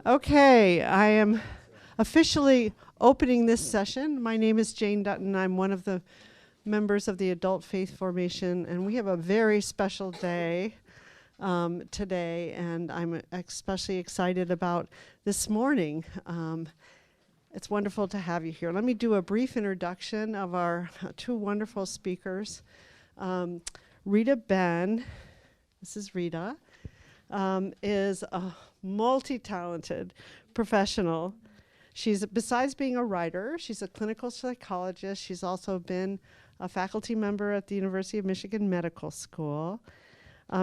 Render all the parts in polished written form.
Okay, I am officially opening this session. My name is Jane Dutton. I'm one of the members of the Adult Faith Formation, and we have a very special day today, and I'm especially excited about this morning. It's wonderful to have you here. Let me do a brief introduction of our two wonderful speakers. Rita Benn, this is Rita, is a multi-talented professional. She's, besides being a writer, she's a clinical psychologist. She's also been a faculty member at the University of Michigan Medical School.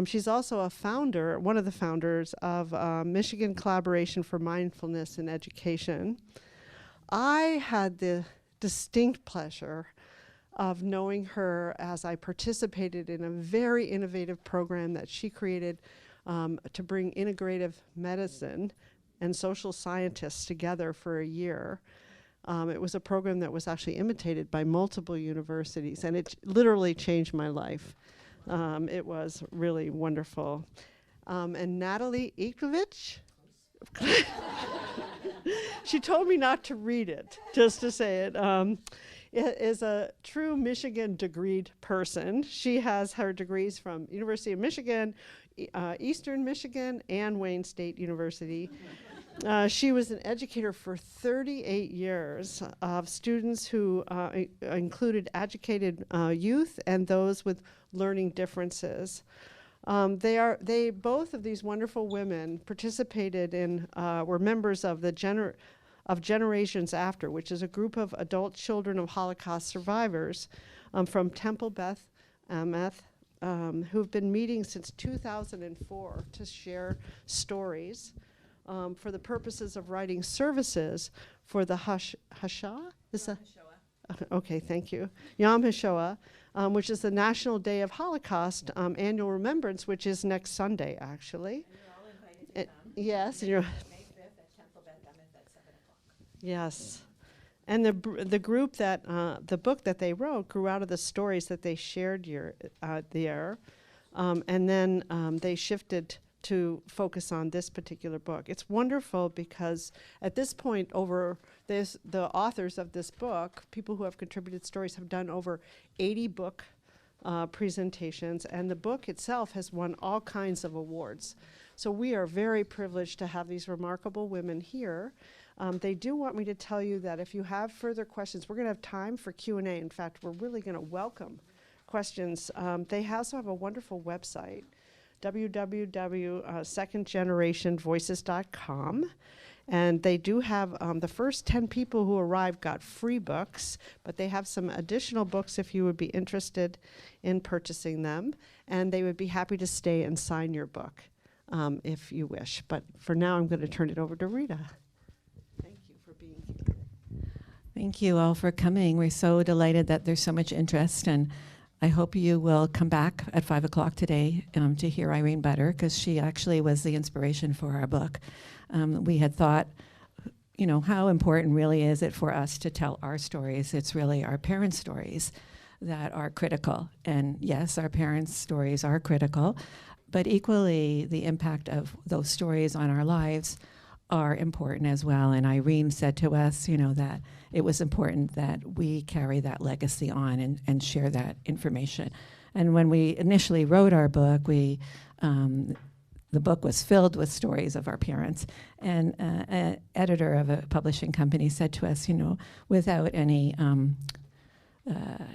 She's also a founder, one of the founders of Michigan Collaboration for Mindfulness in Education. I had the distinct pleasure of knowing her as I participated in a very innovative program that she created to bring integrative medicine and social scientists together for a year. It was a program that was actually imitated by multiple universities, and it literally changed my life. It was really wonderful. And Natalie Iglewitz, she told me not to read it, just to say it. Is a true Michigan degreed person. She has her degrees from University of Michigan, Eastern Michigan, and Wayne State University. She was an educator for 38 years of students who included educated youth and those with learning differences. Both of these wonderful women participated in, were members of the Generations After, which is a group of adult children of Holocaust survivors from Temple Beth Meth, who've been meeting since 2004 to share stories for the purposes of writing services for the Hashoah? Okay, thank you. Yom HaShoah, which is the National Day of Holocaust annual remembrance, which is next Sunday, actually. And you're all invited to come. Yes, and you're May 5th at Temple Beth at 7 o'clock. yes. And the group that, the book that they wrote grew out of the stories that they shared there. And then they shifted to focus on this particular book. It's wonderful because at this point the authors of this book, people who have contributed stories, have done over 80 book presentations, and the book itself has won all kinds of awards. So we are very privileged to have these remarkable women here. They do want me to tell you that if you have further questions, we're going to have time for Q&A. In fact, we're really going to welcome questions. They also have a wonderful website, www.secondgenerationvoices.com. And they do have the first 10 people who arrived got free books, but they have some additional books if you would be interested in purchasing them. And they would be happy to stay and sign your book if you wish. But for now, I'm going to turn it over to Rita. Thank you for being here. Thank you all for coming. We're so delighted that there's so much interest, and I hope you will come back at 5 o'clock today to hear Irene better, because she actually was the inspiration for our book. We had thought, how important really is it for us to tell our stories? It's really our parents' stories that are critical. And yes, our parents' stories are critical, but equally the impact of those stories on our lives are important as well. And Irene said to us, that it was important that we carry that legacy on and share that information. And when we initially wrote our book, the book was filled with stories of our parents. And an editor of a publishing company said to us, without any,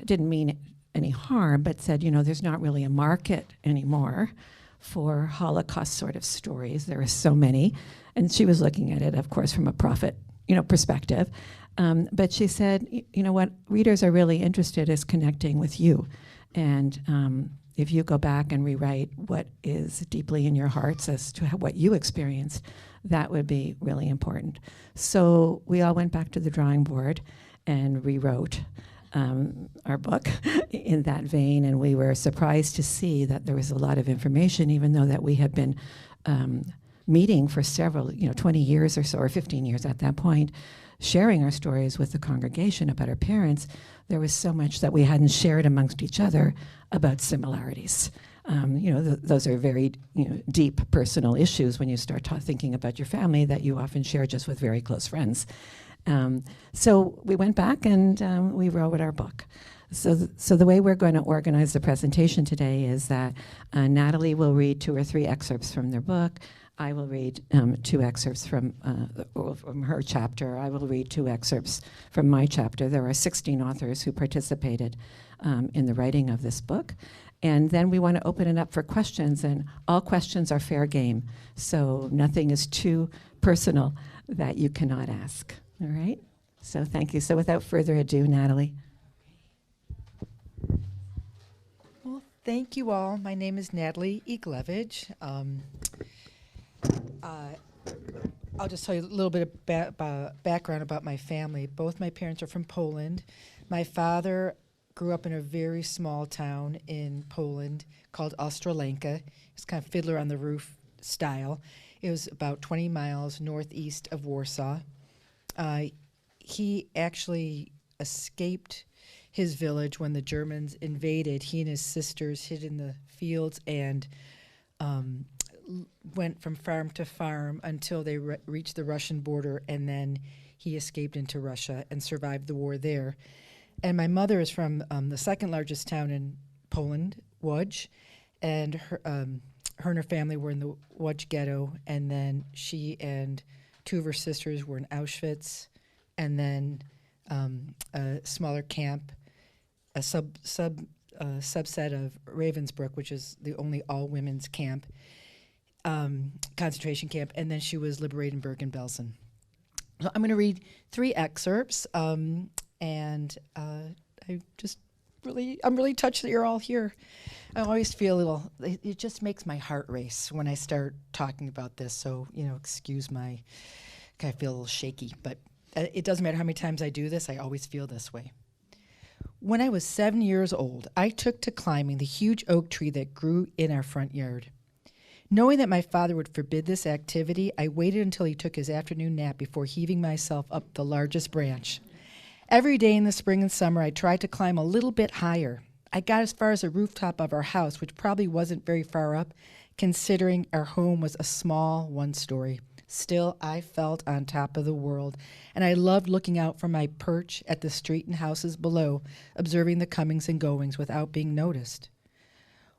didn't mean any harm, but said, there's not really a market anymore for Holocaust sort of stories. There are so many. And she was looking at it, of course, from a profit, perspective. But she said, what readers are really interested is connecting with you. And if you go back and rewrite what is deeply in your hearts as to what you experienced, that would be really important. So we all went back to the drawing board and rewrote our book in that vein, and we were surprised to see that there was a lot of information, even though that we had been meeting for several, 20 years or so, or 15 years at that point, sharing our stories with the congregation about our parents. There was so much that we hadn't shared amongst each other about similarities. Those are very deep personal issues when you start thinking about your family that you often share just with very close friends. So we went back and we wrote our book. So the way we're going to organize the presentation today is that Natalie will read 2 or 3 excerpts from their book. I will read 2 excerpts from her chapter. I will read 2 excerpts from my chapter. There are 16 authors who participated in the writing of this book. And then we want to open it up for questions, and all questions are fair game. So nothing is too personal that you cannot ask. All right? So thank you. So without further ado, Natalie. Well, thank you all. My name is Natalie Iglewitz. I'll just tell you a little bit of background about my family. Both my parents are from Poland. My father grew up in a very small town in Poland called Ostrolenka. It's kind of Fiddler on the Roof style. It was about 20 miles northeast of Warsaw. He actually escaped his village when the Germans invaded. He and his sisters hid in the fields and went from farm to farm until they reached the Russian border, and then he escaped into Russia and survived the war there. And my mother is from the second largest town in Poland, Łódź, and her and her family were in the Łódź ghetto, and then she and 2 of her sisters were in Auschwitz, and then a smaller camp, a subset of Ravensbrück, which is the only all-women's camp, concentration camp, and then she was liberated in Bergen-Belsen. So I'm going to read 3 excerpts. And I'm really touched that you're all here. I always feel it just makes my heart race when I start talking about this. So, excuse I feel a little shaky, but it doesn't matter how many times I do this, I always feel this way. When I was 7 years old, I took to climbing the huge oak tree that grew in our front yard. Knowing that my father would forbid this activity, I waited until he took his afternoon nap before heaving myself up the largest branch. Every day in the spring and summer, I tried to climb a little bit higher. I got as far as the rooftop of our house, which probably wasn't very far up, considering our home was a small 1-story. Still, I felt on top of the world, and I loved looking out from my perch at the street and houses below, observing the comings and goings without being noticed.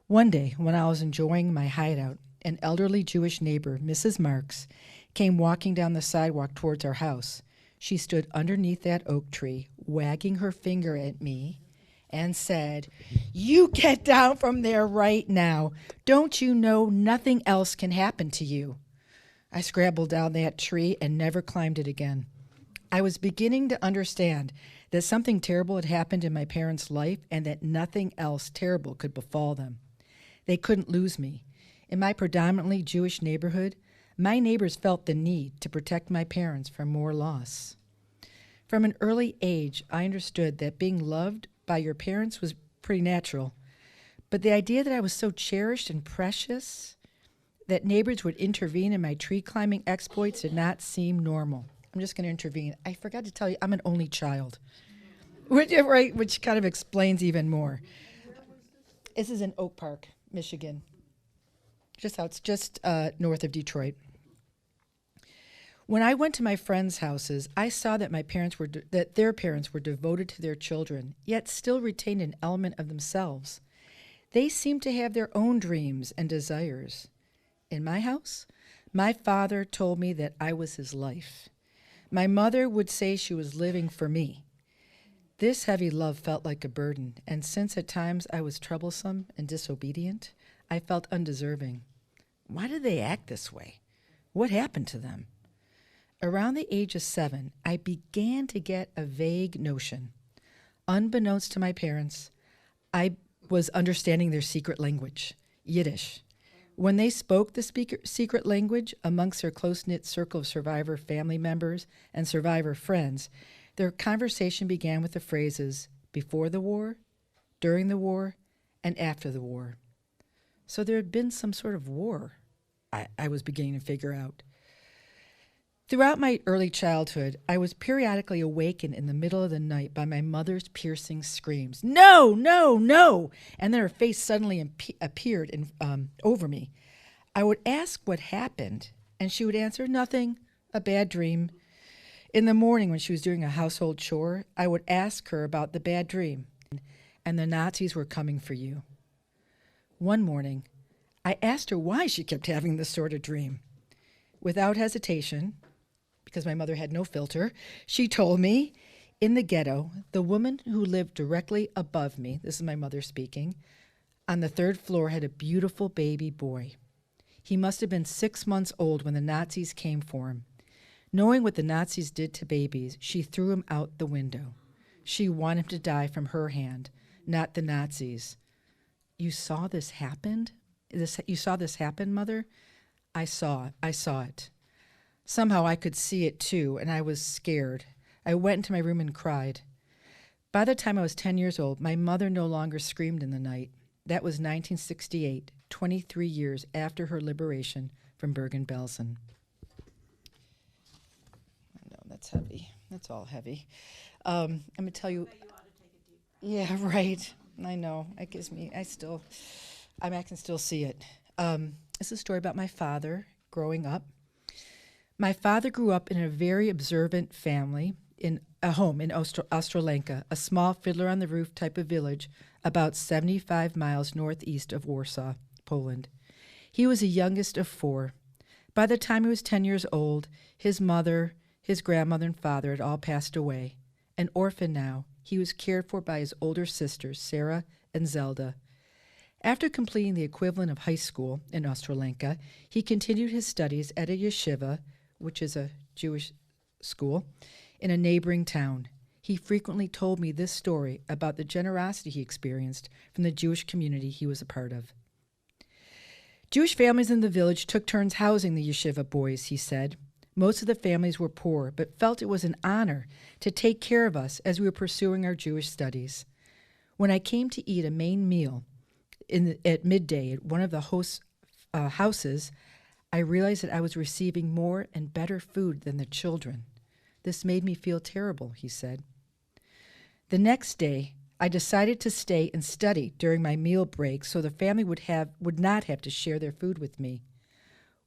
One day, when I was enjoying my hideout, an elderly Jewish neighbor, Mrs. Marks, came walking down the sidewalk towards our house. She stood underneath that oak tree, wagging her finger at me, and said, "You get down from there right now. Don't you know nothing else can happen to you?" I scrambled down that tree and never climbed it again. I was beginning to understand that something terrible had happened in my parents' life and that nothing else terrible could befall them. They couldn't lose me. In my predominantly Jewish neighborhood, my neighbors felt the need to protect my parents from more loss. From an early age, I understood that being loved by your parents was pretty natural, but the idea that I was so cherished and precious that neighbors would intervene in my tree climbing exploits did not seem normal. I'm just going to intervene. I forgot to tell you, I'm an only child, which kind of explains even more. This is in Oak Park, Michigan, just north of Detroit. When I went to my friends' houses, I saw that their parents were devoted to their children, yet still retained an element of themselves. They seemed to have their own dreams and desires. In my house, my father told me that I was his life. My mother would say she was living for me. This heavy love felt like a burden, and since at times I was troublesome and disobedient, I felt undeserving. Why did they act this way? What happened to them? Around the age of 7, I began to get a vague notion. Unbeknownst to my parents, I was understanding their secret language, Yiddish. When they spoke the secret language amongst their close-knit circle of survivor family members and survivor friends, their conversation began with the phrases before the war, during the war, and after the war. So there had been some sort of war, I was beginning to figure out. Throughout my early childhood, I was periodically awakened in the middle of the night by my mother's piercing screams, "No, no, no!" And then her face suddenly appeared over me. I would ask what happened, and she would answer, "Nothing, a bad dream." In the morning, when she was doing a household chore, I would ask her about the bad dream, and the Nazis were coming for you. One morning, I asked her why she kept having this sort of dream. Without hesitation, because my mother had no filter, she told me, in the ghetto, the woman who lived directly above me, this is my mother speaking, on the third floor had a beautiful baby boy. He must have been 6 months old when the Nazis came for him. Knowing what the Nazis did to babies, she threw him out the window. She wanted him to die from her hand, not the Nazis. You saw this happen? You saw this happen, Mother? I saw it. Somehow I could see it too, and I was scared. I went into my room and cried. By the time I was 10 years old, my mother no longer screamed in the night. That was 1968, 23 years after her liberation from Bergen-Belsen. I know, that's heavy. That's all heavy. I'm going to tell you. Yeah, right. I know. It gives me, I can still see it. This is a story about my father growing up. My father grew up in a very observant family in a home in Ostrolenka, a small fiddler-on-the-roof type of village about 75 miles northeast of Warsaw, Poland. He was the youngest of 4. By the time he was 10 years old, his mother, his grandmother, and father had all passed away. An orphan now, he was cared for by his older sisters, Sarah and Zelda. After completing the equivalent of high school in Ostrolenka, he continued his studies at a yeshiva, which is a Jewish school, in a neighboring town. He frequently told me this story about the generosity he experienced from the Jewish community he was a part of. Jewish families in the village took turns housing the yeshiva boys, he said. Most of the families were poor, but felt it was an honor to take care of us as we were pursuing our Jewish studies. When I came to eat a main meal at midday at one of the hosts' houses, I realized that I was receiving more and better food than the children. This made me feel terrible, he said. The next day, I decided to stay and study during my meal break so the family would not have to share their food with me.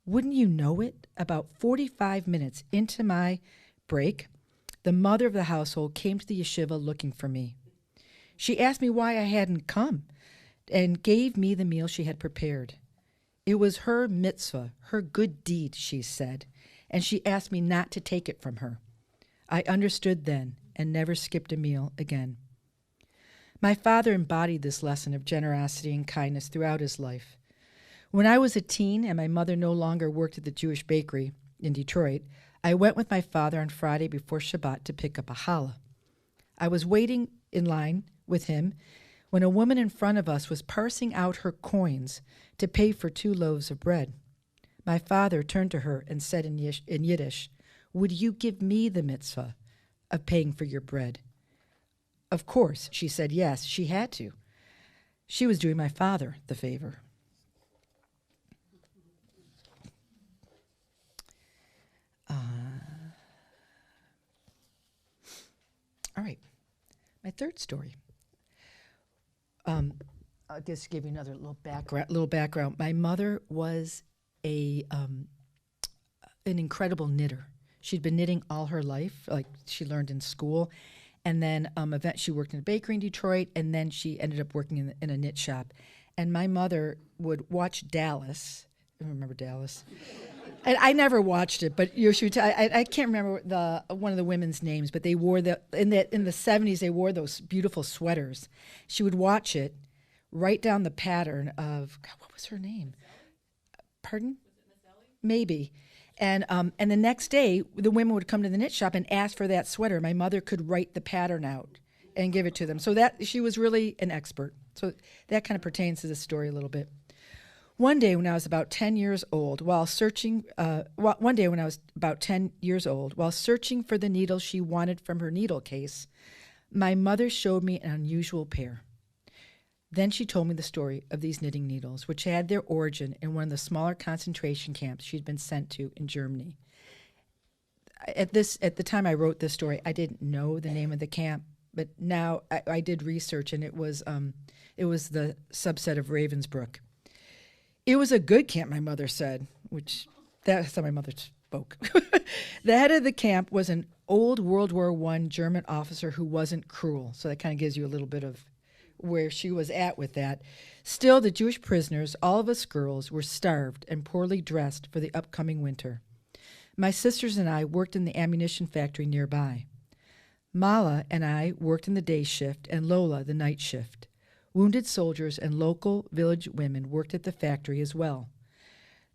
Wouldn't you know it, about 45 minutes into my break, the mother of the household came to the yeshiva looking for me. She asked me why I hadn't come and gave me the meal she had prepared. It was her mitzvah, her good deed, she said, and she asked me not to take it from her. I understood then and never skipped a meal again. My father embodied this lesson of generosity and kindness throughout his life. When I was a teen and my mother no longer worked at the Jewish bakery in Detroit, I went with my father on Friday before Shabbat to pick up a challah. I was waiting in line with him when a woman in front of us was parsing out her coins to pay for 2 loaves of bread. My father turned to her and said in Yiddish, "Would you give me the mitzvah of paying for your bread?" Of course, she said yes, she had to. She was doing my father the favor. All right, my third story. I'll just give you another little background. My mother was an incredible knitter. She'd been knitting all her life, like she learned in school, and then she worked in a bakery in Detroit, and then she ended up working in a knit shop. And my mother would watch Dallas. I remember Dallas. And I never watched it, but I can't remember one of the women's names, but they wore in the 70s they wore those beautiful sweaters. She would watch it, write down the pattern of what was her name? Pardon? Maybe. And the next day the women would come to the knit shop and ask for that sweater. My mother could write the pattern out and give it to them. So that she was really an expert. So that kind of pertains to this story a little bit. One day when I was about 10 years old, while searching for the needle she wanted from her needle case, my mother showed me an unusual pair. Then she told me the story of these knitting needles, which had their origin in one of the smaller concentration camps she'd been sent to in Germany. at the time I wrote this story, I didn't know the name of the camp, but now I did research, and it was the subset of Ravensbrück. It was a good camp, my mother said, which that's how my mother spoke. The head of the camp was an old World War I German officer who wasn't cruel, so that kind of gives you a little bit of where she was at with that. Still, the Jewish prisoners, all of us girls, were starved and poorly dressed for the upcoming winter. My sisters and I worked in the ammunition factory nearby. Mala and I worked in the day shift and Lola the night shift. Wounded soldiers and local village women worked at the factory as well.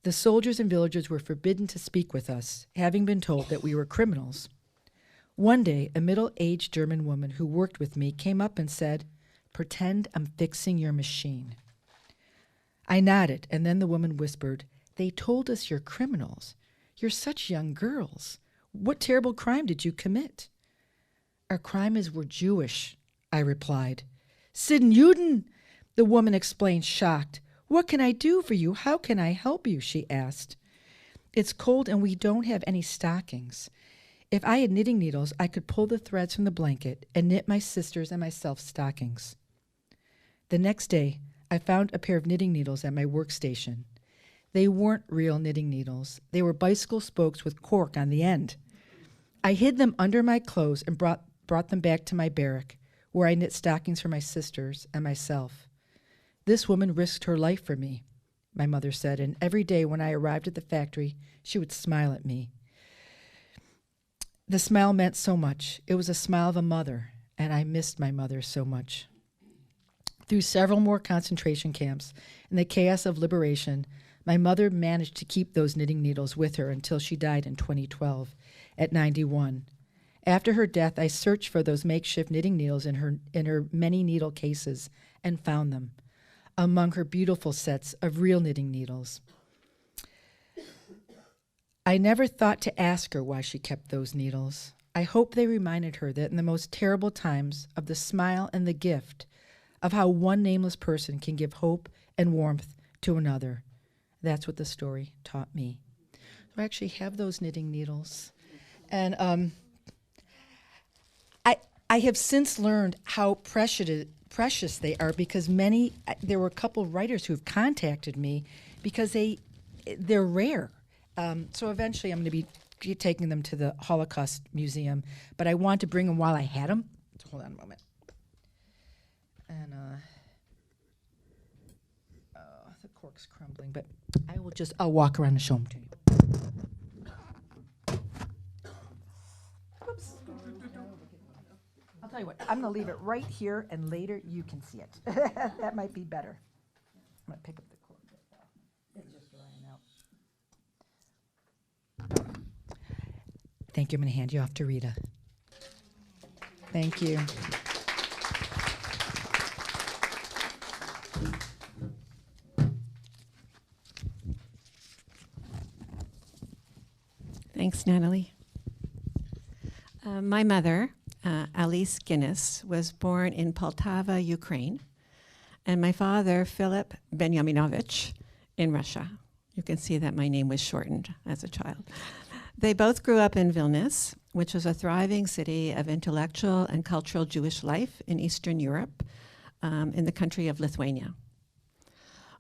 The soldiers and villagers were forbidden to speak with us, having been told that we were criminals. One day, a middle-aged German woman who worked with me came up and said, "Pretend I'm fixing your machine." I nodded, and then the woman whispered, "They told us you're criminals. You're such young girls. What terrible crime did you commit?" "Our crime is we're Jewish," I replied. "Sind Juden," the woman explained, shocked. "What can I do for you? How can I help you?" she asked. "It's cold and we don't have any stockings. If I had knitting needles, I could pull the threads from the blanket and knit my sisters and myself stockings." The next day, I found a pair of knitting needles at my workstation. They weren't real knitting needles. They were bicycle spokes with cork on the end. I hid them under my clothes and brought them back to my barrack, where I knit stockings for my sisters and myself. "This woman risked her life for me," my mother said, and every day when I arrived at the factory, she would smile at me. The smile meant so much. It was a smile of a mother, and I missed my mother so much. Through several more concentration camps and the chaos of liberation, my mother managed to keep those knitting needles with her until she died in 2012 at 91. After her death, I searched for those makeshift knitting needles in her many needle cases and found them among her beautiful sets of real knitting needles. I never thought to ask her why she kept those needles. I hope they reminded her that in the most terrible times of the smile and the gift of how one nameless person can give hope and warmth to another. That's what the story taught me. So I actually have those knitting needles. And I have since learned how precious they are, because there were a couple writers who have contacted me because they're rare. So eventually I'm going to be taking them to the Holocaust Museum, but I want to bring them while I had them. Hold on a moment. And the cork's crumbling, but I'll walk around and show them to you. Oops. I'll tell you what, I'm going to leave it right here, and later you can see it. That might be better. I'm going to pick up the cork. It's just drying out. Thank you. I'm going to hand you off to Rita. Thank you. Thanks, Natalie. My mother, Alice Guinness, was born in Poltava, Ukraine, and my father, Philip Benyaminovich, in Russia. You can see that my name was shortened as a child. They both grew up in Vilnius, which was a thriving city of intellectual and cultural Jewish life in Eastern Europe, in the country of Lithuania.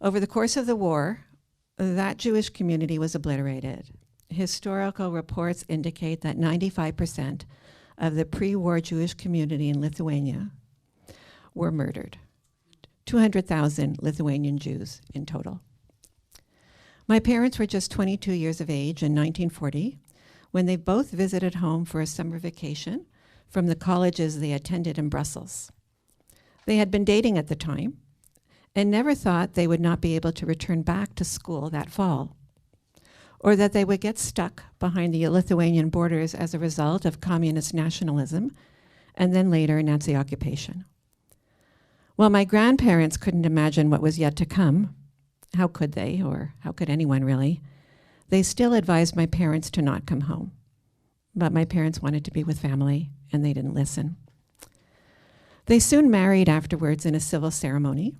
Over the course of the war, that Jewish community was obliterated. Historical reports indicate that 95% of the pre-war Jewish community in Lithuania were murdered. 200,000 Lithuanian Jews in total. My parents were just 22 years of age in 1940 when they both visited home for a summer vacation from the colleges they attended in Brussels. They had been dating at the time and never thought they would not be able to return back to school that fall, or that they would get stuck behind the Lithuanian borders as a result of communist nationalism and then later Nazi occupation. While my grandparents couldn't imagine what was yet to come, how could they, or how could anyone really, they still advised my parents to not come home. But my parents wanted to be with family, and they didn't listen. They soon married afterwards in a civil ceremony,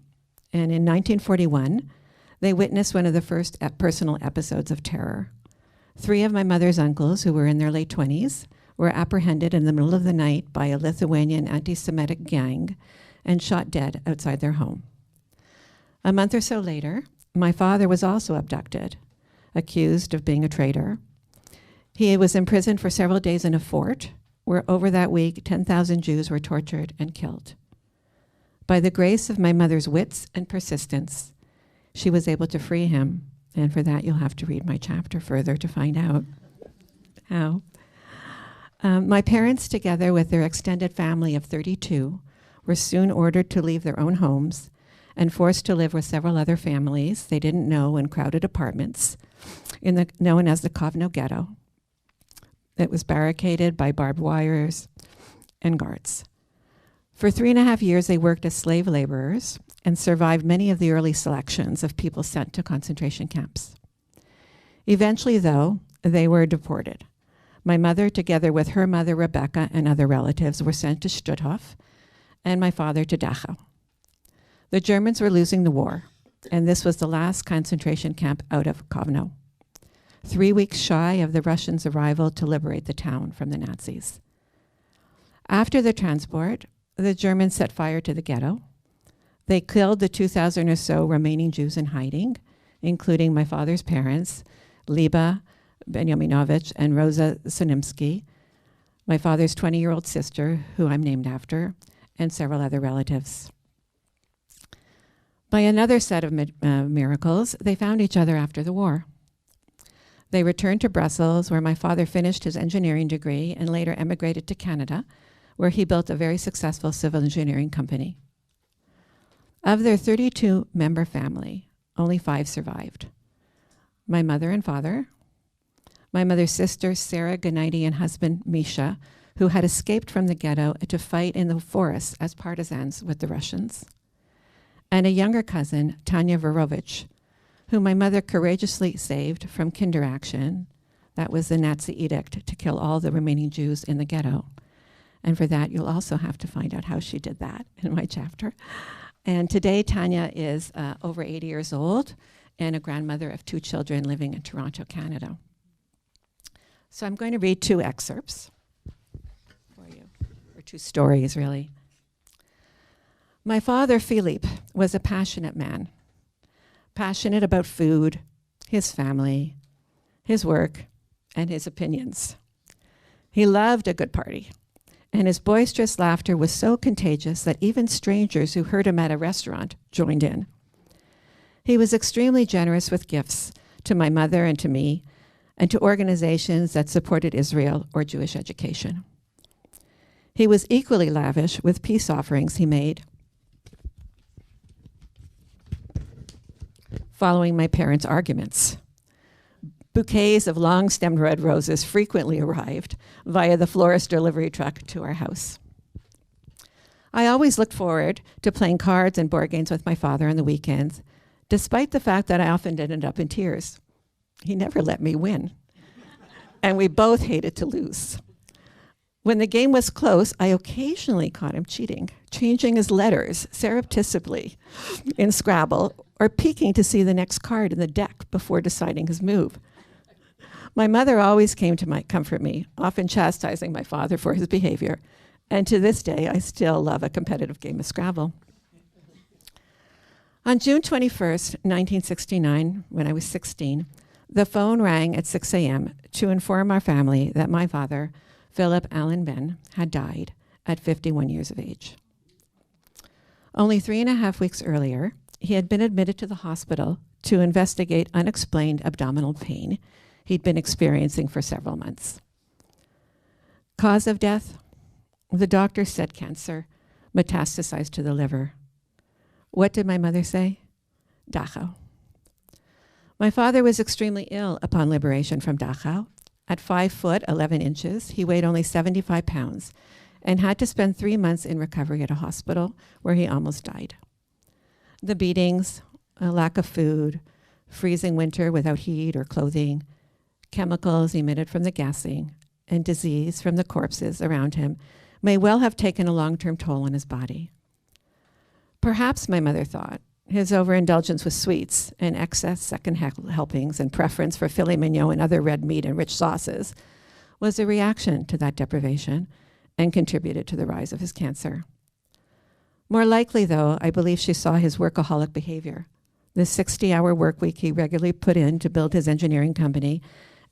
and in 1941, they witnessed one of the first personal episodes of terror. 3 of my mother's uncles, who were in their late 20s, were apprehended in the middle of the night by a Lithuanian anti-Semitic gang and shot dead outside their home. A month or so later, my father was also abducted, accused of being a traitor. He was imprisoned for several days in a fort, where over that week 10,000 Jews were tortured and killed. By the grace of my mother's wits and persistence, she was able to free him, and for that you'll have to read my chapter further to find out how. My parents, together with their extended family of 32, were soon ordered to leave their own homes and forced to live with several other families they didn't know in crowded apartments known as the Kovno Ghetto. It was barricaded by barbed wires and guards. For 3.5 years, they worked as slave laborers and survived many of the early selections of people sent to concentration camps. Eventually, though, they were deported. My mother, together with her mother, Rebecca, and other relatives, were sent to Stutthof, and my father to Dachau. The Germans were losing the war, and this was the last concentration camp out of Kovno, 3 weeks shy of the Russians' arrival to liberate the town from the Nazis. After the transport, the Germans set fire to the ghetto. They killed the 2,000 or so remaining Jews in hiding, including my father's parents, Liba Benjaminovich and Rosa Sonimsky, my father's 20-year-old sister, who I'm named after, and several other relatives. By another set of miracles, they found each other after the war. They returned to Brussels, where my father finished his engineering degree and later emigrated to Canada, where he built a very successful civil engineering company. Of their 32-member family, only 5 survived. My mother and father, my mother's sister, Sarah Gennady, and husband, Misha, who had escaped from the ghetto to fight in the forests as partisans with the Russians, and a younger cousin, Tanya Vorovich, whom my mother courageously saved from kinder action. That was the Nazi edict to kill all the remaining Jews in the ghetto. And for that, you'll also have to find out how she did that in my chapter. And today, Tanya is over 80 years old and a grandmother of 2 children living in Toronto, Canada. So I'm going to read 2 excerpts for you, or 2 stories, really. My father, Philippe, was a passionate man, passionate about food, his family, his work, and his opinions. He loved a good party, and his boisterous laughter was so contagious that even strangers who heard him at a restaurant joined in. He was extremely generous with gifts to my mother and to me, and to organizations that supported Israel or Jewish education. He was equally lavish with peace offerings he made. Following my parents' arguments, bouquets of long-stemmed red roses frequently arrived via the florist delivery truck to our house. I always looked forward to playing cards and board games with my father on the weekends, despite the fact that I often ended up in tears. He never let me win, and we both hated to lose. When the game was close, I occasionally caught him cheating, changing his letters surreptitiously in Scrabble, or peeking to see the next card in the deck before deciding his move. My mother always came to comfort me, often chastising my father for his behavior, and to this day, I still love a competitive game of Scrabble. On June 21st, 1969, when I was 16, the phone rang at 6 a.m. to inform our family that my father, Philip Allen Benn, had died at 51 years of age. Only 3.5 weeks earlier, he had been admitted to the hospital to investigate unexplained abdominal pain he'd been experiencing for several months. Cause of death? The doctor said cancer, metastasized to the liver. What did my mother say? Dachau. My father was extremely ill upon liberation from Dachau. At 5 foot, 11 inches, he weighed only 75 pounds and had to spend 3 months in recovery at a hospital where he almost died. The beatings, a lack of food, freezing winter without heat or clothing, chemicals emitted from the gassing, and disease from the corpses around him may well have taken a long-term toll on his body. Perhaps, my mother thought, his overindulgence with sweets and excess second helpings and preference for filet mignon and other red meat and rich sauces was a reaction to that deprivation and contributed to the rise of his cancer. More likely, though, I believe she saw his workaholic behavior, the 60-hour work week he regularly put in to build his engineering company,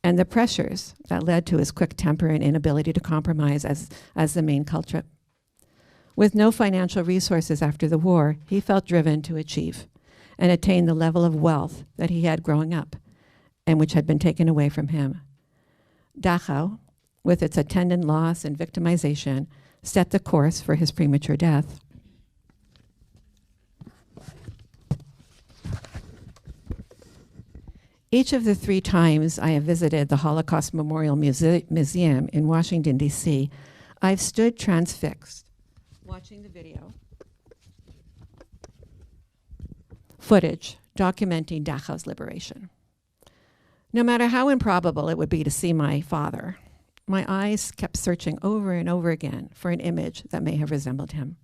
and the pressures that led to his quick temper and inability to compromise as the main culprit. With no financial resources after the war, he felt driven to achieve and attain the level of wealth that he had growing up and which had been taken away from him. Dachau, with its attendant loss and victimization, set the course for his premature death. Each of the 3 times I have visited the Holocaust Memorial Museum in Washington, D.C., I've stood transfixed, watching the video footage documenting Dachau's liberation. No matter how improbable it would be to see my father, my eyes kept searching over and over again for an image that may have resembled him.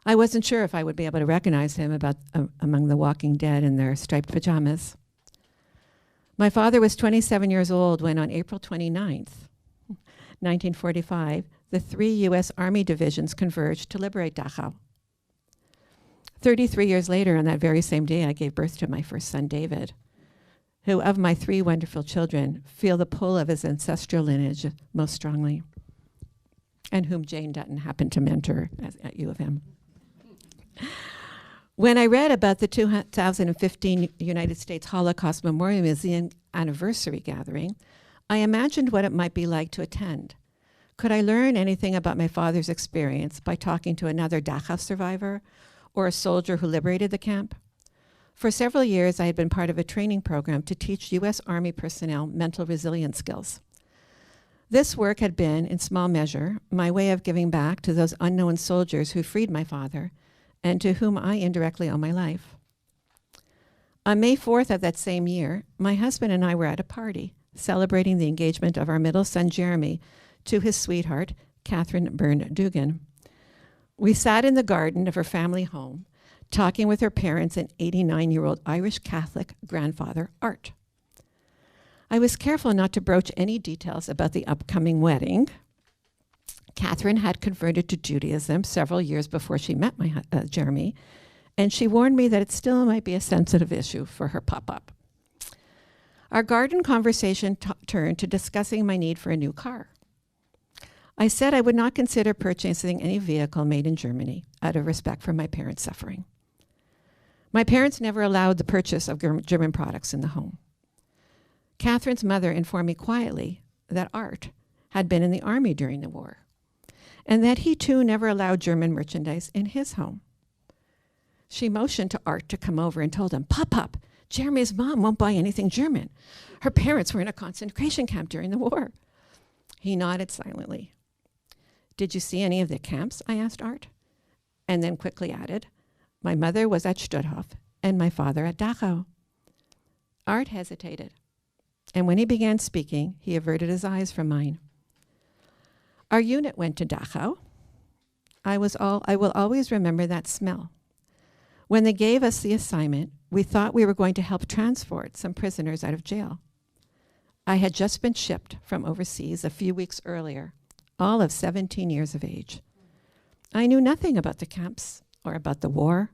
I wasn't sure if I would be able to recognize him among the walking dead in their striped pajamas. My father was 27 years old when on April 29th, 1945, the 3 U.S. Army divisions converged to liberate Dachau. 33 years later, on that very same day, I gave birth to my first son, David, who, of my 3 wonderful children, feel the pull of his ancestral lineage most strongly, and whom Jane Dutton happened to mentor at U of M. When I read about the 2015 United States Holocaust Memorial Museum anniversary gathering, I imagined what it might be like to attend. Could I learn anything about my father's experience by talking to another Dachau survivor or a soldier who liberated the camp? For several years, I had been part of a training program to teach U.S. Army personnel mental resilience skills. This work had been, in small measure, my way of giving back to those unknown soldiers who freed my father and to whom I indirectly owe my life. On May 4th of that same year, my husband and I were at a party celebrating the engagement of our middle son, Jeremy, to his sweetheart, Catherine Byrne Dugan. We sat in the garden of her family home, talking with her parents and 89-year-old Irish Catholic grandfather, Art. I was careful not to broach any details about the upcoming wedding. Catherine had converted to Judaism several years before she met my Jeremy, and she warned me that it still might be a sensitive issue for her pop-up. Our garden conversation turned to discussing my need for a new car. I said I would not consider purchasing any vehicle made in Germany out of respect for my parents' suffering. My parents never allowed the purchase of German products in the home. Catherine's mother informed me quietly that Art had been in the army during the war, and that he too never allowed German merchandise in his home. She motioned to Art to come over and told him, "Pop, Jeremy's mom won't buy anything German. Her parents were in a concentration camp during the war." He nodded silently. "Did you see any of the camps?" I asked Art, and then quickly added, "My mother was at Stutthof and my father at Dachau." Art hesitated, and when he began speaking, he averted his eyes from mine. "Our unit went to Dachau. I will always remember that smell. When they gave us the assignment, we thought we were going to help transport some prisoners out of jail. I had just been shipped from overseas a few weeks earlier, all of 17 years of age. I knew nothing about the camps or about the war.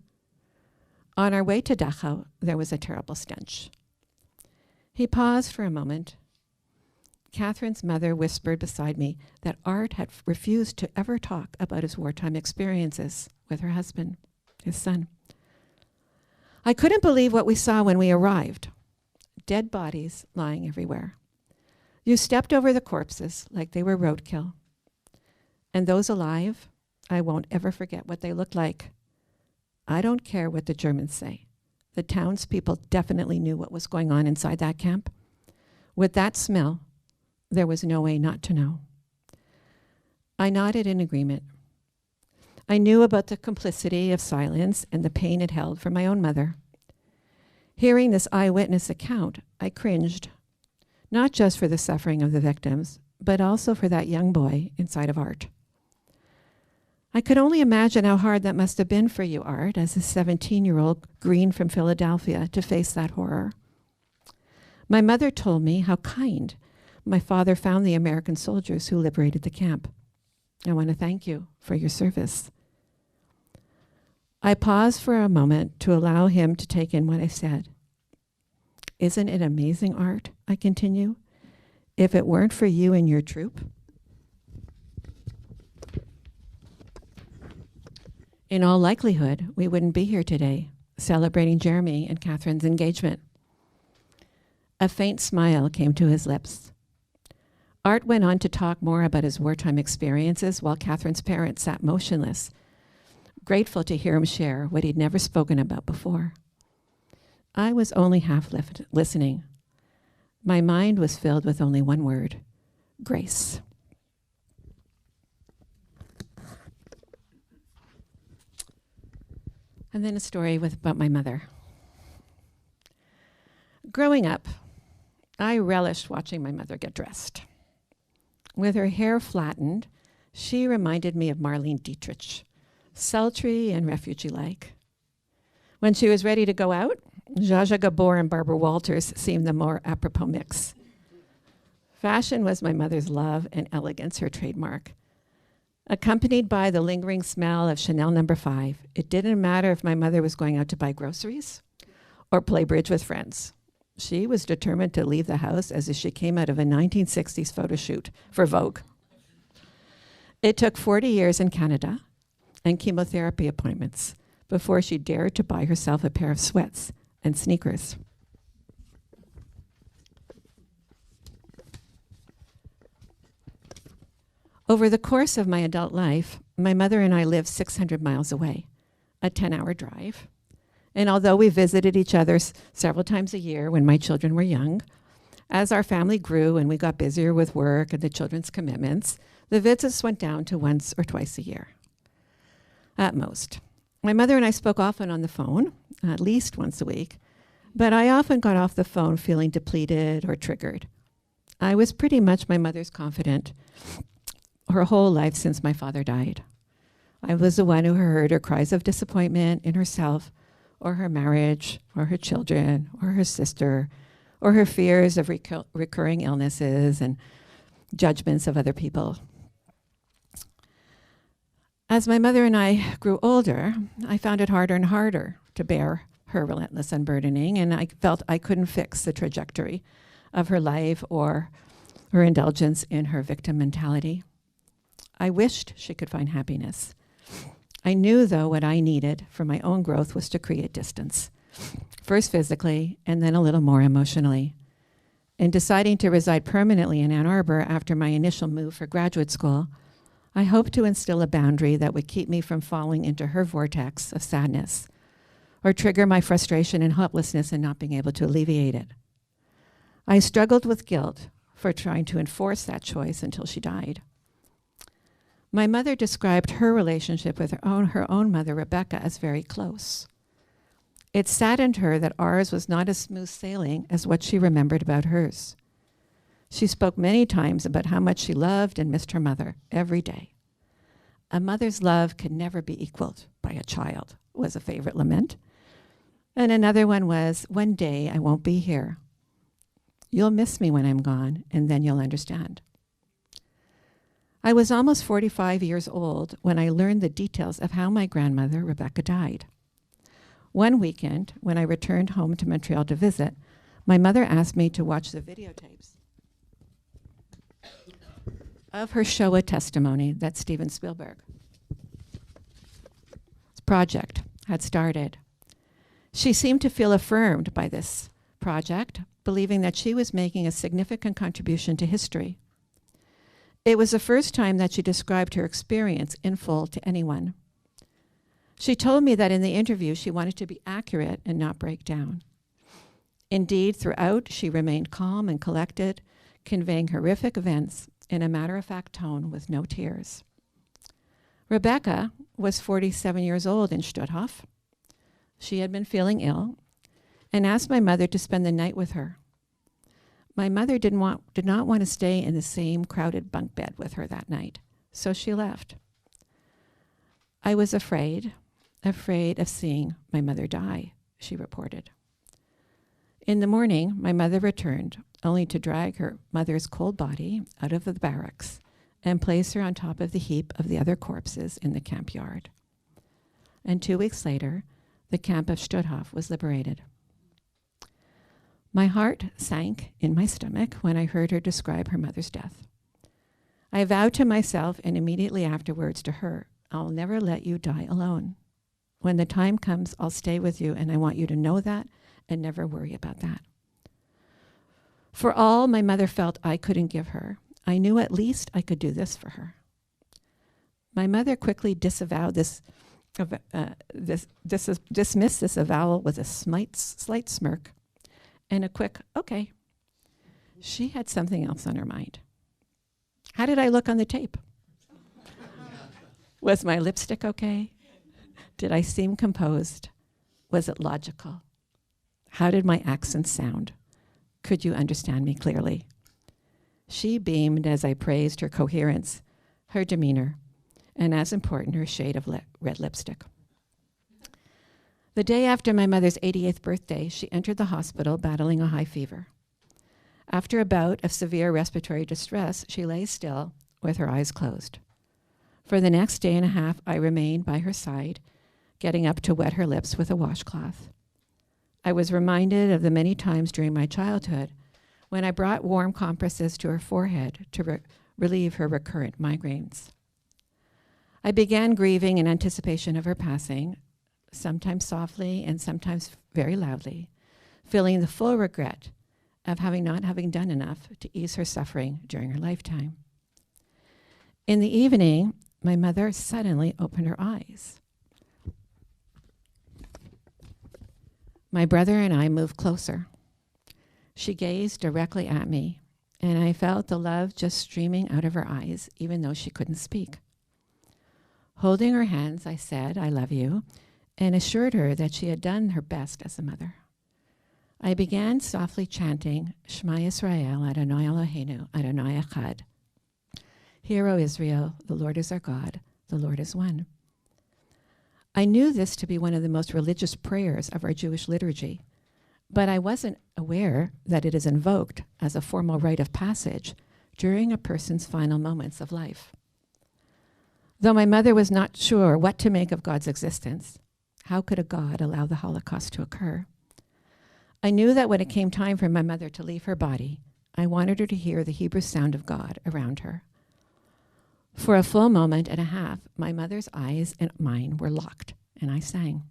On our way to Dachau, there was a terrible stench." He paused for a moment. Catherine's mother whispered beside me that Art had refused to ever talk about his wartime experiences with her husband, his son. I couldn't believe what we saw when we arrived. Dead bodies lying everywhere. You stepped over the corpses like they were roadkill. And those alive, I won't ever forget what they looked like. I don't care what the Germans say. The townspeople definitely knew what was going on inside that camp. With that smell, there was no way not to know. I nodded in agreement. I knew about the complicity of silence and the pain it held for my own mother. Hearing this eyewitness account, I cringed, not just for the suffering of the victims, but also for that young boy inside of Art. I could only imagine how hard that must have been for you, Art, as a 17-year-old green from Philadelphia, to face that horror. My mother told me how kind my father found the American soldiers who liberated the camp. I want to thank you for your service. I paused for a moment to allow him to take in what I said. Isn't it amazing, Art? I continue. If it weren't for you and your troop, in all likelihood, we wouldn't be here today, celebrating Jeremy and Catherine's engagement. A faint smile came to his lips. Art went on to talk more about his wartime experiences while Catherine's parents sat motionless, grateful to hear him share what he'd never spoken about before. I was only half listening. My mind was filled with only one word: grace. And then a story about my mother. Growing up, I relished watching my mother get dressed. With her hair flattened, she reminded me of Marlene Dietrich, sultry and refugee-like. When she was ready to go out, Zsa Zsa Gabor and Barbara Walters seemed the more apropos mix. Fashion was my mother's love and elegance her trademark. Accompanied by the lingering smell of Chanel No. 5, it didn't matter if my mother was going out to buy groceries or play bridge with friends. She was determined to leave the house as if she came out of a 1960s photo shoot for Vogue. It took 40 years in Canada and chemotherapy appointments before she dared to buy herself a pair of sweats and sneakers. Over the course of my adult life, my mother and I lived 600 miles away, a 10-hour drive. And although we visited each other several times a year when my children were young, as our family grew and we got busier with work and the children's commitments, the visits went down to once or twice a year, at most. My mother and I spoke often on the phone, at least once a week, but I often got off the phone feeling depleted or triggered. I was pretty much my mother's confidant her whole life since my father died. I was the one who heard her cries of disappointment in herself, or her marriage, or her children, or her sister, or her fears of recurring illnesses and judgments of other people. As my mother and I grew older, I found it harder and harder to bear her relentless unburdening, and I felt I couldn't fix the trajectory of her life or her indulgence in her victim mentality. I wished she could find happiness. I knew, though, what I needed for my own growth was to create distance, first physically and then a little more emotionally. In deciding to reside permanently in Ann Arbor after my initial move for graduate school, I hoped to instill a boundary that would keep me from falling into her vortex of sadness or trigger my frustration and helplessness in not being able to alleviate it. I struggled with guilt for trying to enforce that choice until she died. My mother described her relationship with her own mother, Rebecca, as very close. It saddened her that ours was not as smooth sailing as what she remembered about hers. She spoke many times about how much she loved and missed her mother every day. A mother's love can never be equaled by a child, was a favorite lament. And another one was, one day I won't be here. You'll miss me when I'm gone, and then you'll understand. I was almost 45 years old when I learned the details of how my grandmother, Rebecca, died. One weekend, when I returned home to Montreal to visit, my mother asked me to watch the videotapes of her Shoah testimony that Steven Spielberg's project had started. She seemed to feel affirmed by this project, believing that she was making a significant contribution to history. It was the first time that she described her experience in full to anyone. She told me that in the interview she wanted to be accurate and not break down. Indeed, throughout, she remained calm and collected, conveying horrific events in a matter-of-fact tone with no tears. Rebecca was 47 years old in Stutthof. She had been feeling ill and asked my mother to spend the night with her. My mother did not want to stay in the same crowded bunk bed with her that night, so she left. I was afraid of seeing my mother die, she reported. In the morning, my mother returned, only to drag her mother's cold body out of the barracks and place her on top of the heap of the other corpses in the camp yard. And 2 weeks later, the camp of Stutthof was liberated. My heart sank in my stomach when I heard her describe her mother's death. I vowed to myself and immediately afterwards to her, I'll never let you die alone. When the time comes, I'll stay with you, and I want you to know that and never worry about that. For all my mother felt I couldn't give her, I knew at least I could do this for her. My mother quickly dismissed this avowal with a slight smirk and a quick, okay. She had something else on her mind. How did I look on the tape? Was my lipstick okay? Did I seem composed? Was it logical? How did my accent sound? Could you understand me clearly? She beamed as I praised her coherence, her demeanor, and as important, her shade of red lipstick. The day after my mother's 88th birthday, she entered the hospital battling a high fever. After a bout of severe respiratory distress, she lay still with her eyes closed. For the next day and a half, I remained by her side, getting up to wet her lips with a washcloth. I was reminded of the many times during my childhood when I brought warm compresses to her forehead to relieve her recurrent migraines. I began grieving in anticipation of her passing, sometimes softly and sometimes very loudly, feeling the full regret of not having done enough to ease her suffering during her lifetime. In the evening, my mother suddenly opened her eyes. My brother and I moved closer. She gazed directly at me, and I felt the love just streaming out of her eyes, even though she couldn't speak. Holding her hands, I said, I love you, and assured her that she had done her best as a mother. I began softly chanting, Shema Yisrael, Adonai Eloheinu, Adonai Echad. Hear, O Israel, the Lord is our God, the Lord is one. I knew this to be one of the most religious prayers of our Jewish liturgy, but I wasn't aware that it is invoked as a formal rite of passage during a person's final moments of life. Though my mother was not sure what to make of God's existence, how could a God allow the Holocaust to occur? I knew that when it came time for my mother to leave her body, I wanted her to hear the Hebrew sound of God around her. For a full moment and a half, my mother's eyes and mine were locked, and I sang.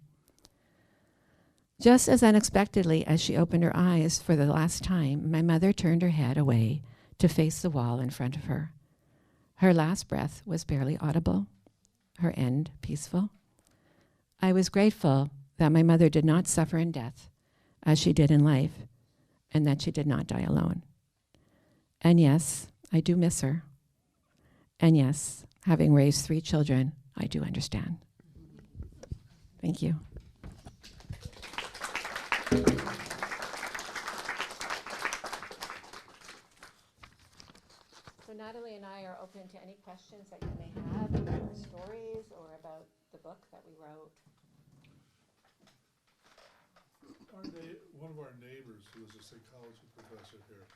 Just as unexpectedly as she opened her eyes for the last time, my mother turned her head away to face the wall in front of her. Her last breath was barely audible, her end peaceful. I was grateful that my mother did not suffer in death as she did in life, and that she did not die alone. And yes, I do miss her. And yes, having raised 3 children, I do understand. Thank you. So Natalie and I are open to any questions that you may have about the stories or about the book that we wrote. One of our neighbors, who was a psychology professor here,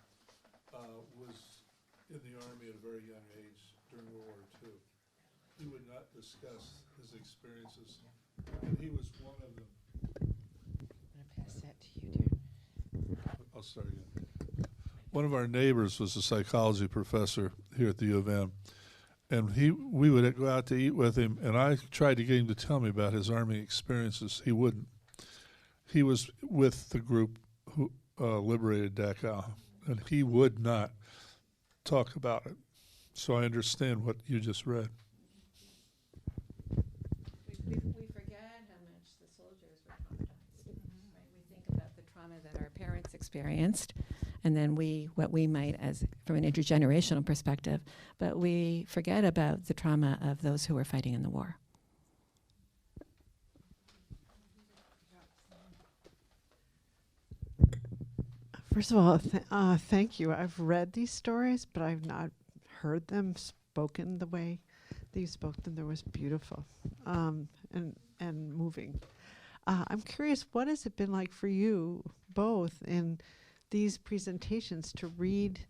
was in the Army at a very young age during World War II. He would not discuss his experiences, and he was one of them. I'm going to pass that to you, dear. I'll start again. One of our neighbors was a psychology professor here at the U of M, and we would go out to eat with him, and I tried to get him to tell me about his Army experiences. He wouldn't. He was with the group who liberated Dachau, and he would not talk about it. So I understand what you just read. We forget how much the soldiers were traumatized. Right? We think about the trauma that our parents experienced, and then what we might, as from an intergenerational perspective, but we forget about the trauma of those who were fighting in the war. First of all, thank you. I've read these stories, but I've not heard them spoken the way that you spoke, and there was beautiful and moving. I'm curious, what has it been like for you both in these presentations to read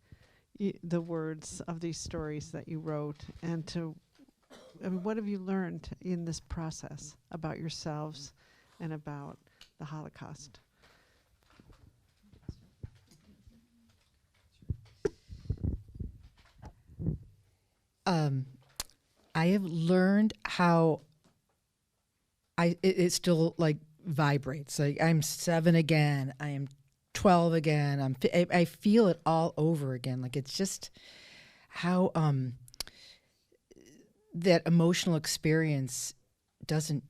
the words of these stories that you wrote, and what have you learned in this process about yourselves and about the Holocaust? I have learned how it still like vibrates. Like I'm 7 again. I am 12 again. I feel it all over again. Like it's just how that emotional experience doesn't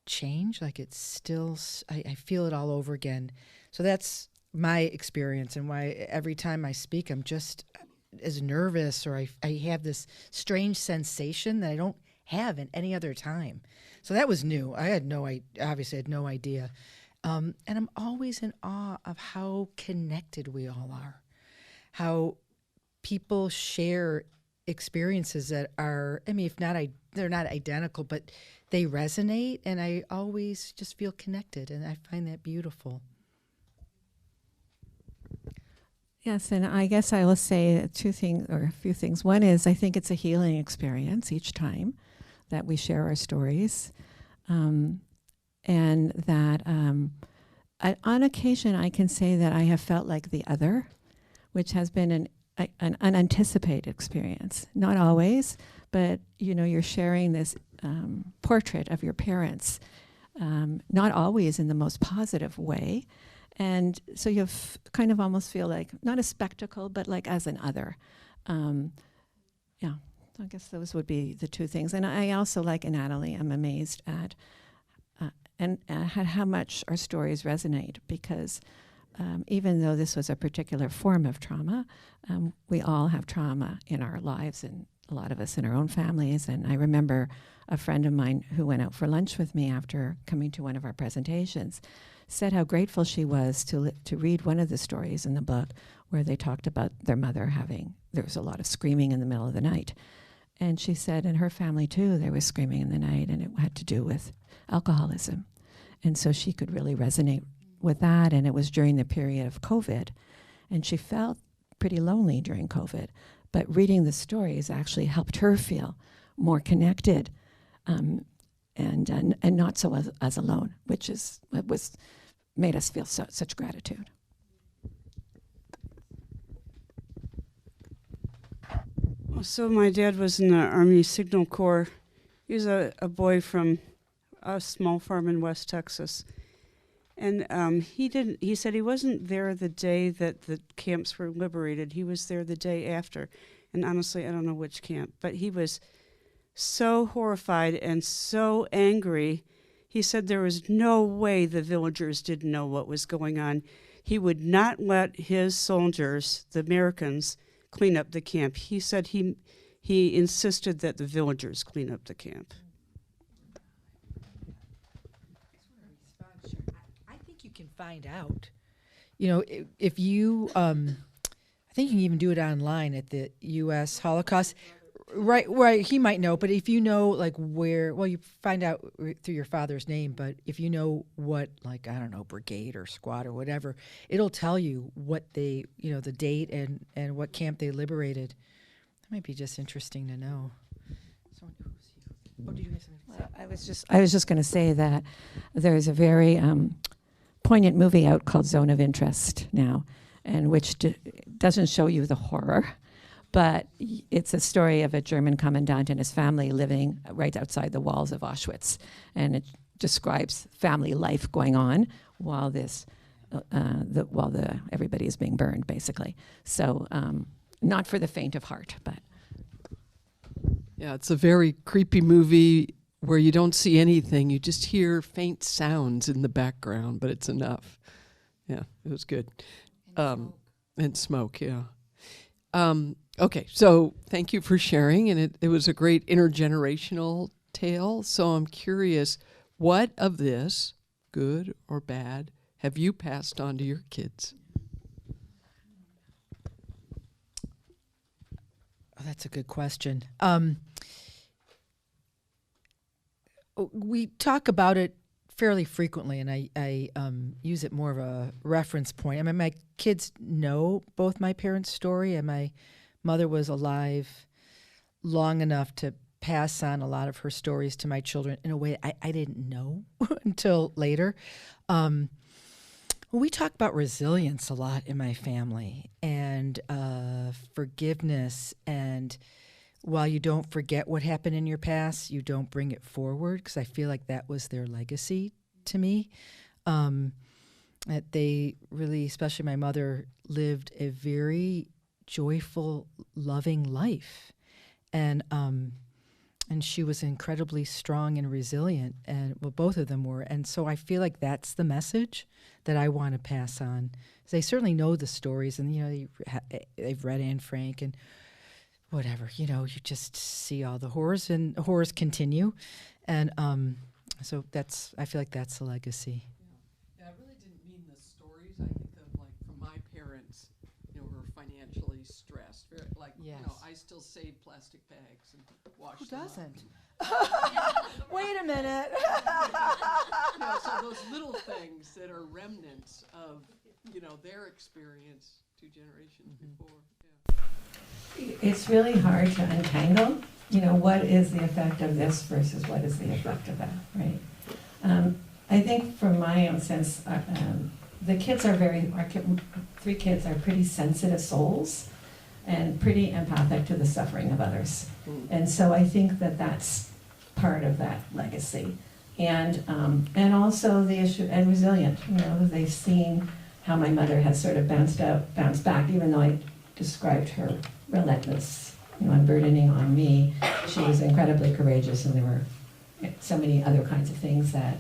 change. Like it's still, I feel it all over again. So that's my experience, and why every time I speak, I'm just as nervous, or I have this strange sensation that I don't have in any other time. So that was new. Obviously had no idea. And I'm always in awe of how connected we all are, how people share experiences that are, I mean, if not, they're not identical, but they resonate, and I always just feel connected, and I find that beautiful. Yes, and I guess I will say two things, or a few things. One is I think it's a healing experience each time that we share our stories, and that on occasion I can say that I have felt like the other, which has been an unanticipated experience. Not always, but you're sharing this portrait of your parents, not always in the most positive way. And so you kind of almost feel like, not a spectacle, but like as an other. Yeah, I guess those would be the two things. And I also, like Natalie, I'm amazed at how much our stories resonate, because even though this was a particular form of trauma, we all have trauma in our lives, and a lot of us in our own families. And I remember a friend of mine who went out for lunch with me after coming to one of our presentations said how grateful she was to read one of the stories in the book where they talked about their mother there was a lot of screaming in the middle of the night. And she said in her family too, there was screaming in the night, and it had to do with alcoholism. And so she could really resonate with that. And it was during the period of COVID. And she felt pretty lonely during COVID. But reading the stories actually helped her feel more connected and not so as alone, which is what made us feel such gratitude. So my dad was in the Army Signal Corps. He was a boy from a small farm in West Texas. And he said he wasn't there the day that the camps were liberated. He was there the day after. And honestly, I don't know which camp. But he was so horrified and so angry. He said there was no way the villagers didn't know what was going on. He would not let his soldiers, the Americans, clean up the camp. He said he insisted that the villagers clean up the camp. I think you can find out. If you, I think you can even do it online at the U.S. Holocaust. Right. He might know, but if you know, like, where, well, you find out through your father's name, but if you know what, like, I don't know, brigade or squad or whatever, it'll tell you what they, the date and what camp they liberated. That might be just interesting to know. Did you have something to say? I was just going to say that there's a very poignant movie out called Zone of Interest now, and which doesn't show you the horror. But it's a story of a German commandant and his family living right outside the walls of Auschwitz. And it describes family life going on while everybody is being burned, basically. So not for the faint of heart, but. Yeah, it's a very creepy movie where you don't see anything. You just hear faint sounds in the background, but it's enough. Yeah, it was good. And smoke, yeah. Okay, so thank you for sharing, and it was a great intergenerational tale. So I'm curious, what of this, good or bad, have you passed on to your kids? Oh, that's a good question. we talk about it fairly frequently, and I use it more of a reference point. I mean, my kids know both my parents' story, and my mother was alive long enough to pass on a lot of her stories to my children in a way I didn't know until later. We talk about resilience a lot in my family, and forgiveness, and while you don't forget what happened in your past, you don't bring it forward, because I feel like that was their legacy to me. That they really, especially my mother, lived a very joyful, loving life. And she was incredibly strong and resilient, and well, both of them were. And so I feel like that's the message that I want to pass on. They certainly know the stories, and they've read Anne Frank and whatever. You just see all the horrors, and horrors continue, and so I feel like that's the legacy. Yeah, I really didn't mean the stories. I think of, like, from my parents, who were financially stressed. Like, Yes. I still save plastic bags and wash Who them up. doesn't? Wait a minute. So those little things that are remnants of, their experience 2 generations before. Yeah. It's really hard to untangle, what is the effect of this versus what is the effect of that, right? I think from my own sense, the kids are 3 kids are pretty sensitive souls and pretty empathic to the suffering of others. And so I think that that's part of that legacy. And also the issue, and resilient, they've seen how my mother has sort of bounced back, even though I described her relentless, unburdening on me. She was incredibly courageous, and there were so many other kinds of things that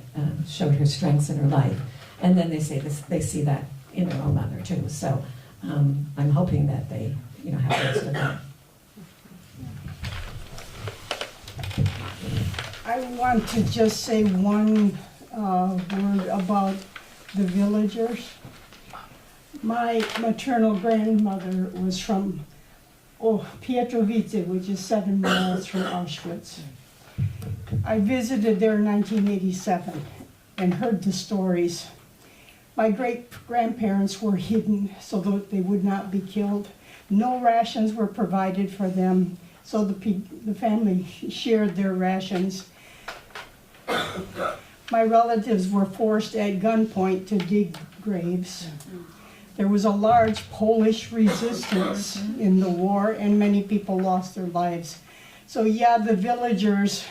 showed her strengths in her life. And then they see that in their own mother too. So I'm hoping that they, have most of that. I want to just say one word about the villagers. My maternal grandmother was from Pietrowice, which is 7 miles from Auschwitz. I visited there in 1987 and heard the stories. My great-grandparents were hidden so that they would not be killed. No rations were provided for them, so the family shared their rations. My relatives were forced at gunpoint to dig graves. There was a large Polish resistance in the war, and many people lost their lives. So yeah, the villagers,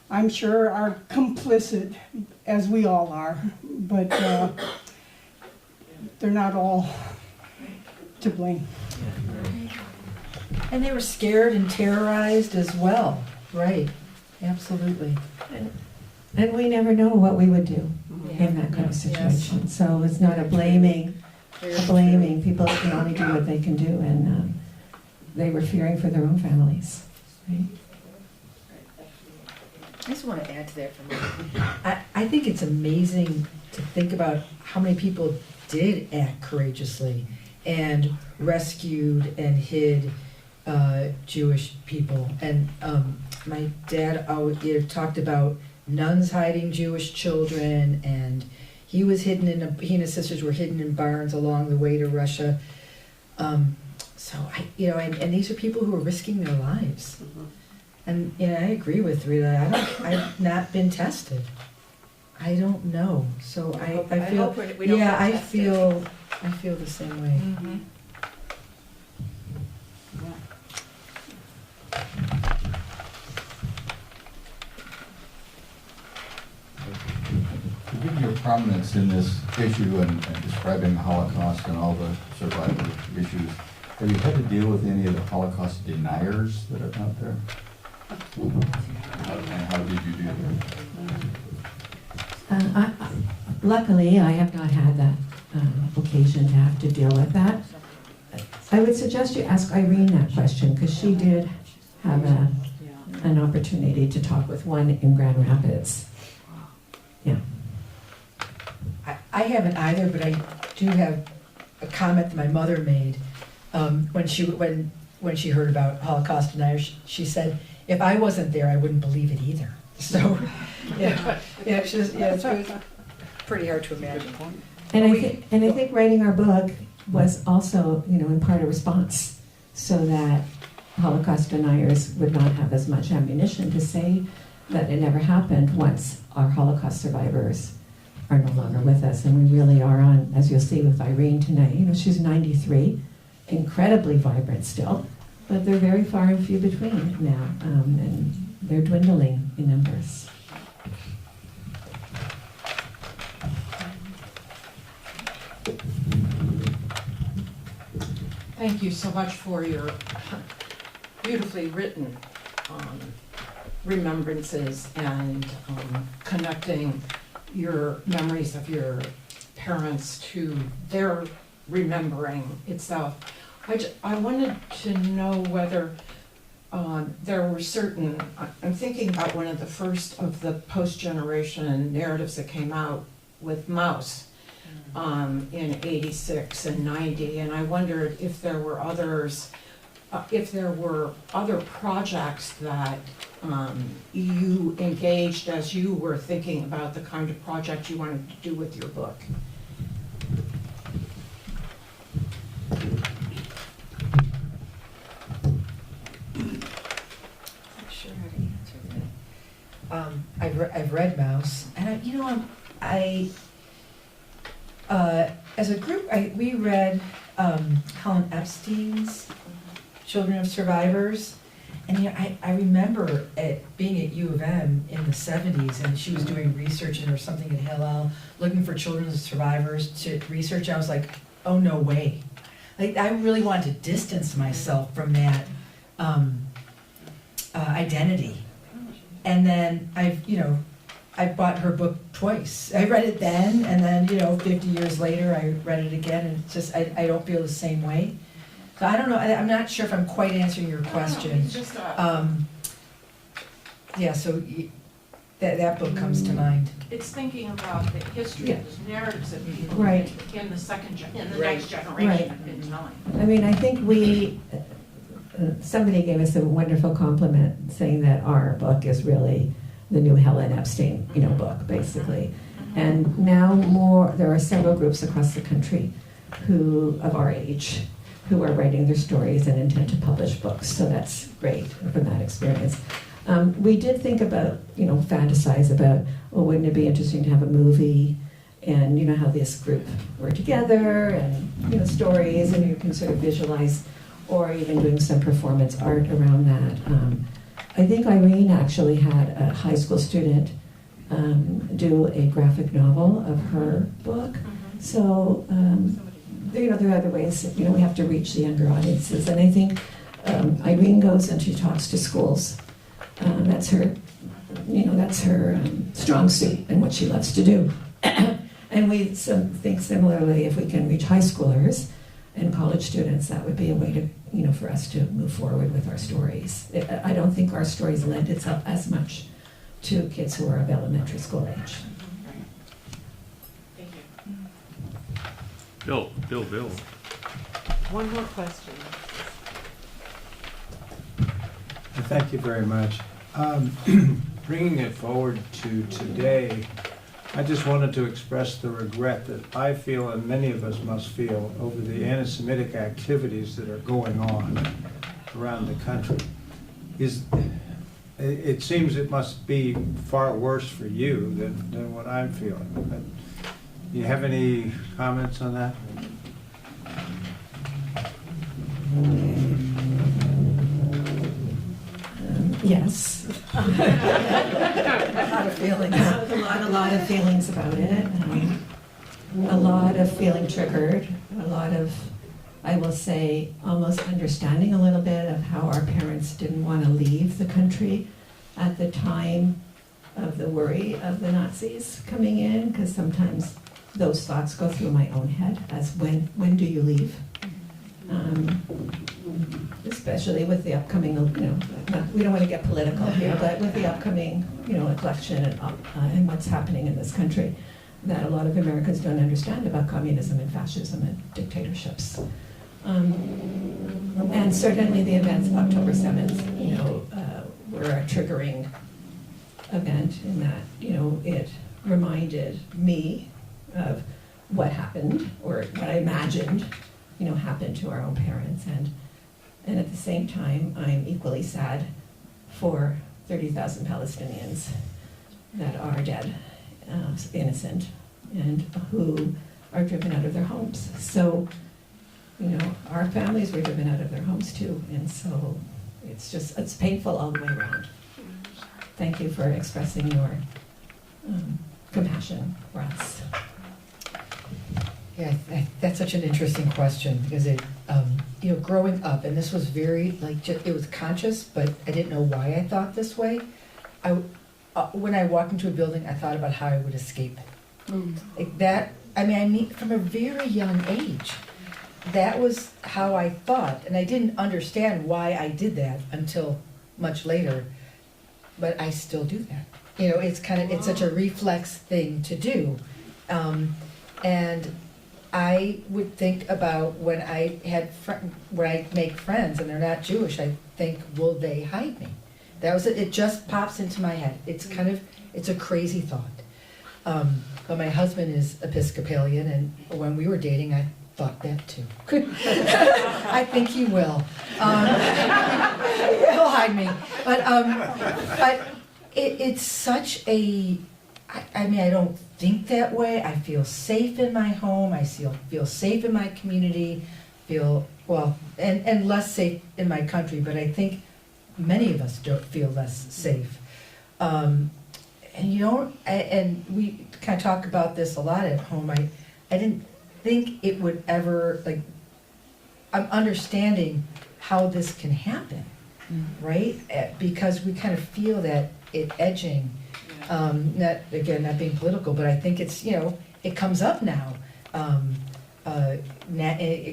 I'm sure, are complicit, as we all are, but they're not all to blame. And they were scared and terrorized as well. Right. Absolutely. And we never know what we would do in that kind of situation. Yes. So it's not a blaming. People can only do what they can do, and they were fearing for their own families. Right? I just want to add to that for a minute. I think it's amazing to think about how many people did act courageously and rescued and hid Jewish people. And my dad always talked about nuns hiding Jewish children, and he was he and his sisters were hidden in barns along the way to Russia. So and these are people who are risking their lives. Mm-hmm. And I agree with Rita. I've not been tested. I don't know. So I feel we don't get I tested. feel the same way. Mm-hmm. Given your prominence in this issue and describing the Holocaust and all the survivor issues, have you had to deal with any of the Holocaust deniers that are out there? And how did you do that? Luckily, I have not had that occasion to have to deal with that. I would suggest you ask Irene that question, because she did have an opportunity to talk with one in Grand Rapids. Yeah. I haven't either, but I do have a comment that my mother made when she heard about Holocaust deniers. She said, "If I wasn't there, I wouldn't believe it either." So, yeah, it's just, yeah, it's pretty hard to imagine. And I think writing our book was also, in part a response, so that Holocaust deniers would not have as much ammunition to say that it never happened once our Holocaust survivors are no longer with us. And we really are on, as you'll see with Irene tonight, she's 93, incredibly vibrant still, but they're very far and few between now, and they're dwindling in numbers. Thank you so much for your beautifully written remembrances and connecting your memories of your parents to their remembering itself. I wanted to know whether there were certain, I'm thinking about one of the first of the post-generation narratives that came out with Mouse in 86 and 90, and I wondered if there were others, if there were other projects that you engaged as you were thinking about the kind of project you wanted to do with your book. Not sure how to answer that. I've read Mouse, and as a group, we read Helen Epstein's Children of Survivors, and I remember being at U of M in the 70s, and she was doing research or something at Hillel, looking for children of survivors to research. I was like, oh, no way. I really wanted to distance myself from that identity. And then I bought her book twice. I read it then, and then 50 years later I read it again, and it's just I don't feel the same way. So I don't know. I'm not sure if I'm quite answering your question. So that book comes to mind. It's thinking about the history of those narratives that people Right. in the Right. next generation Right. in time. I mean, I think somebody gave us a wonderful compliment saying that our book is really the new Helen Epstein, book, basically. And now there are several groups across the country of our age, who are writing their stories and intend to publish books. So that's great from that experience. We did think about, fantasize about, wouldn't it be interesting to have a movie, and how this group were together, and stories, and you can sort of visualize, or even doing some performance art around that. I think Irene actually had a high school student do a graphic novel of her book. So, there are other ways, we have to reach the younger audiences. And I think Irene goes and she talks to schools. That's her strong suit and what she loves to do. And we think similarly, if we can reach high schoolers and college students, that would be a way to, for us to move forward with our stories. I don't think our stories lend itself as much to kids who are of elementary school age. Thank you. Bill. One more question. Thank you very much. Bringing it forward to today, I just wanted to express the regret that I feel and many of us must feel over the anti-Semitic activities that are going on around the country. It seems it must be far worse for you than what I'm feeling. But do you have any comments on that? Yes. A lot of feelings. A lot of feelings about it. A lot of feeling triggered. A lot of, I will say, almost understanding a little bit of how our parents didn't want to leave the country at the time of the worry of the Nazis coming in, because sometimes those thoughts go through my own head as when do you leave? Especially with the upcoming, we don't want to get political here, but with the upcoming, election and what's happening in this country, that a lot of Americans don't understand about communism and fascism and dictatorships. And certainly the events of October 7th, were a triggering event in that, it reminded me of what happened or what I imagined, happened to our own parents. And at the same time, I'm equally sad for 30,000 Palestinians that are dead, innocent, and who are driven out of their homes. So, our families were driven out of their homes too. And so it's painful all the way around. Thank you for expressing your compassion for us. Yeah, that's such an interesting question because growing up, and this was very it was conscious, but I didn't know why I thought this way. When I walked into a building, I thought about how I would escape. Like that. I mean, from a very young age, that was how I thought, and I didn't understand why I did that until much later. But I still do that. It's such a reflex thing to do, and I would think about when I make friends and they're not Jewish, I think, will they hide me? That was it. It just pops into my head. It's a crazy thought. But my husband is Episcopalian, and when we were dating, I thought that too. I think he will. He'll hide me. But it's such a. I don't think that way. I feel safe in my home. I feel safe in my community. And less safe in my country. But I think many of us don't feel less safe. And we kind of talk about this a lot at home. I didn't think it would ever, I'm understanding how this can happen, right? Because we kind of feel that it edging, not being political, but I think it's, it comes up now.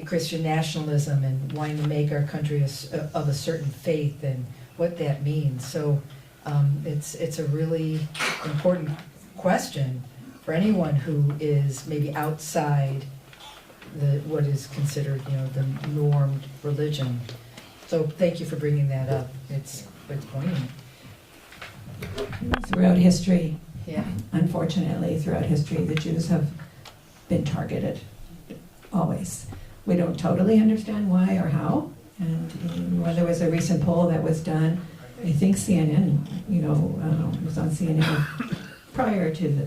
Christian nationalism and wanting to make our country of a certain faith and what that means. So it's a really important question for anyone who is maybe outside what is considered, the normed religion. So thank you for bringing that up. It's poignant. Throughout history, unfortunately, throughout history, the Jews have been targeted, always. We don't totally understand why or how. And there was a recent poll that was done, I think CNN, was on CNN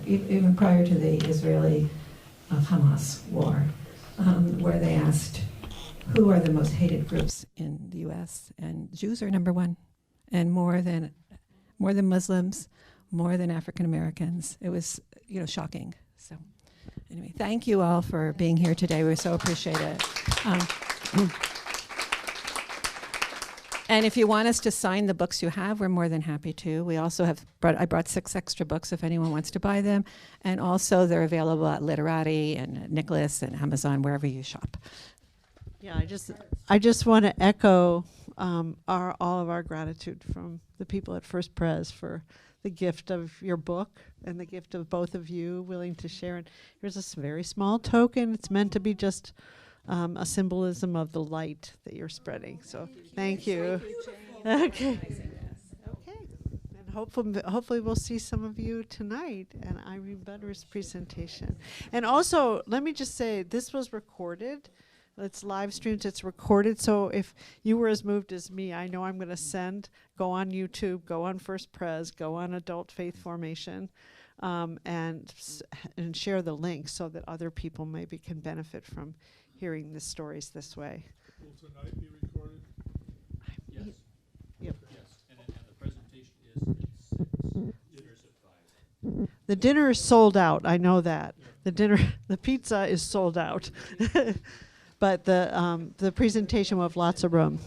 even prior to the Israeli Hamas war, where they asked who are the most hated groups in the U.S. and Jews are number one, and more than Muslims, more than African Americans. It was shocking. So anyway, thank you all for being here today. We so appreciate it. And if you want us to sign the books you have, we're more than happy to. We also I brought 6 extra books if anyone wants to buy them. And also they're available at Literati and Nicholas and Amazon, wherever you shop. Yeah, I just want to echo all of our gratitude from the people at First Pres for the gift of your book and the gift of both of you willing to share. And here's a very small token. It's meant to be just a symbolism of the light that you're spreading. So thank you. Okay. And hopefully we'll see some of you tonight at Irene Butter's presentation. And also, let me just say, this was recorded. It's live streamed, it's recorded. So if you were as moved as me, I know I'm going to go on YouTube, go on First Pres, go on Adult Faith Formation, and share the link so that other people maybe can benefit from hearing the stories this way. Will tonight be recorded? Yes. Yep. Yes, and the presentation is at 6. Dinner's at 5. The dinner is sold out. I know that. Yeah. The pizza is sold out. But the presentation will have lots of room.